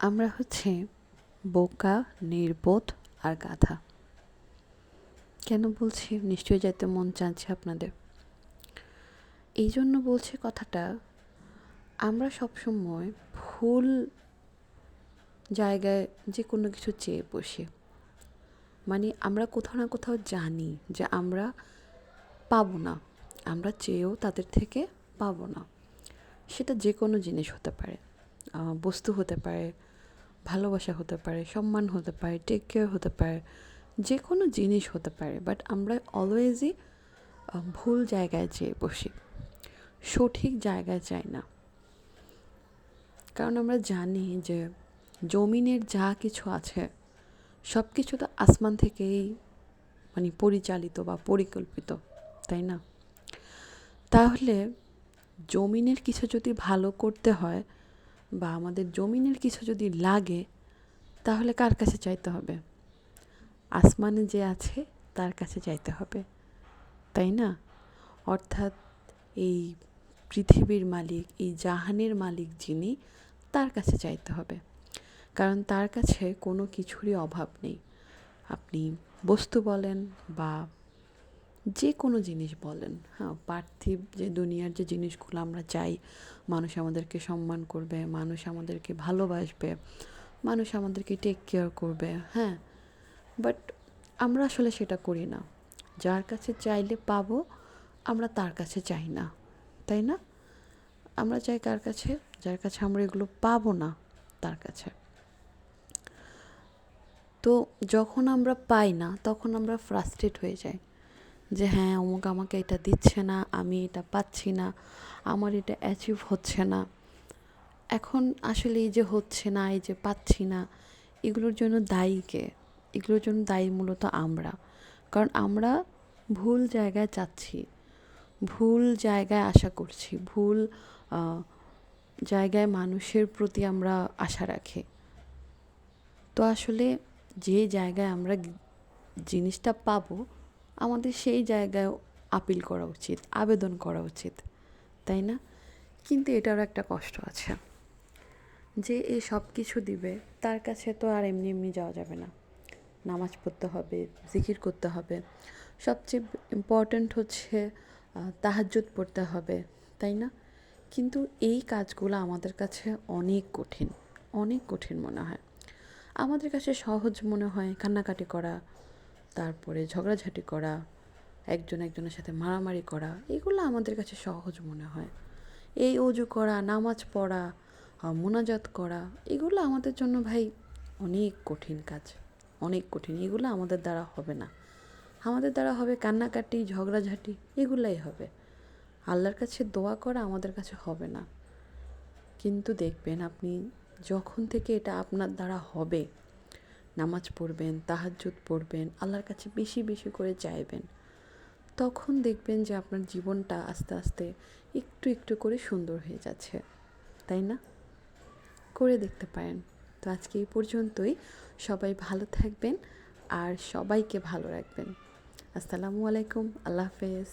আমরা হচ্ছে বোকা, নির্বোধ আর গাধা। কেন বলছি? নিশ্চয়ই যাইতে মন চাচ্ছে আপনাদের। এই জন্য বলছি কথাটা, আমরা সবসময় ভুল জায়গায় যে কোনো কিছু চেয়ে বসি। মানে আমরা কোথাও না কোথাও জানি যে আমরা পাবো না, আমরা চেয়েও তাদের থেকে পাবো না। সেটা যে কোনো জিনিস হতে পারে, বস্তু হতে পারে, ভালোবাসা হতে পারে, সম্মান হতে পারে, টেক কেয়ার হতে পারে, যে কোনো জিনিস হতে পারে। বাট আমরা অলওয়েজই ভুল জায়গায় যেয়ে বসি, সঠিক জায়গায় যাই না। কারণ আমরা জানি যে জমিনের যা কিছু আছে সব কিছু তো আসমান থেকেই পরিচালিত বা পরিকল্পিত, তাই না? তাহলে জমিনের কিছু যদি ভালো করতে হয় বা আমাদের জমিনের কিছু যদি লাগে, তাহলে কার কাছে চাইতে হবে? আসমানে যে আছে তার কাছে চাইতে হবে, তাই না? অর্থাৎ এই পৃথিবীর মালিক, এই জাহানের মালিক যিনি, তার কাছে চাইতে হবে। কারণ তার কাছে কোনো কিছুরই অভাব নেই। আপনি বস্তু বলেন বা যে কোনো জিনিস বলেন, হ্যাঁ, পার্থিব যে দুনিয়ার যে জিনিসগুলো আমরা চাই, মানুষ আমাদেরকে সম্মান করবে, মানুষ আমাদেরকে ভালোবাসবে, মানুষ আমাদেরকে টেক কেয়ার করবে, হ্যাঁ, বাট আমরা আসলে সেটা করি না। যার কাছে চাইলে পাবো, আমরা তার কাছে চাই না, তাই না? আমরা চাই কার কাছে? যার কাছে আমরা এগুলো পাবো না, তার কাছে। তো যখন আমরা পাই না, তখন আমরা ফ্রাস্ট্রেট হয়ে যাই যে হ্যাঁ, অমুক আমাকে এটা দিচ্ছে না, আমি এটা পাচ্ছি না, আমার এটা অ্যাচিভ হচ্ছে না। এখন আসলে এই যে হচ্ছে না, এই যে পাচ্ছি না, এগুলোর জন্য দায়ী কে? এগুলোর জন্য দায়ী মূলত আমরা। কারণ আমরা ভুল জায়গায় চাচ্ছি, ভুল জায়গায় আশা করছি, ভুল জায়গায় মানুষের প্রতি আমরা আশা রাখি। তো আসলে যে জায়গায় আমরা জিনিসটা পাবো, আমাদের সেই জায়গায় আপিল করা উচিত, আবেদন করা উচিত, তাই না? কিন্তু এটারও একটা কষ্ট আছে, যে এ সব কিছু দিবে, তার কাছে তো আর এমনি এমনি যাওয়া যাবে না। নামাজ পড়তে হবে, জিকির করতে হবে, সবচেয়ে ইম্পর্ট্যান্ট হচ্ছে তাহাজ্জুদ পড়তে হবে, তাই না? কিন্তু এই কাজগুলো আমাদের কাছে অনেক কঠিন, অনেক কঠিন মনে হয়। আমাদের কাছে সহজ মনে হয় কান্নাকাটি করা, তারপরে ঝগড়াঝাটি করা, একজন একজনের সাথে মারামারি করা, এগুলো আমাদের কাছে সহজ মনে হয়। এই অজু করা, নামাজ পড়া, মোনাজাত করা, এগুলো আমাদের জন্য ভাই অনেক কঠিন কাজ, অনেক কঠিন। এগুলো আমাদের দ্বারা হবে না। আমাদের দ্বারা হবে কান্নাকাটি, ঝগড়াঝাটি, এগুলাই হবে। আল্লাহর কাছে দোয়া করা আমাদের কাছে হবে না। কিন্তু দেখবেন আপনি, যখন থেকে এটা আপনার দ্বারা হবে, নামাজ পড়বেন, তাহাজ্জুদ পড়বেন, আল্লাহর কাছে বেশি বেশি করে চাইবেন, তখন দেখবেন যে আপনার জীবনটা আস্তে আস্তে একটু একটু করে সুন্দর হয়ে যাচ্ছে, তাই না? করে দেখতে পারেন। তো আজকে এই পর্যন্তই। সবাই ভালো থাকবেন আর সবাইকে ভালো রাখবেন। আসসালামু আলাইকুম, আল্লাহ হাফেজ।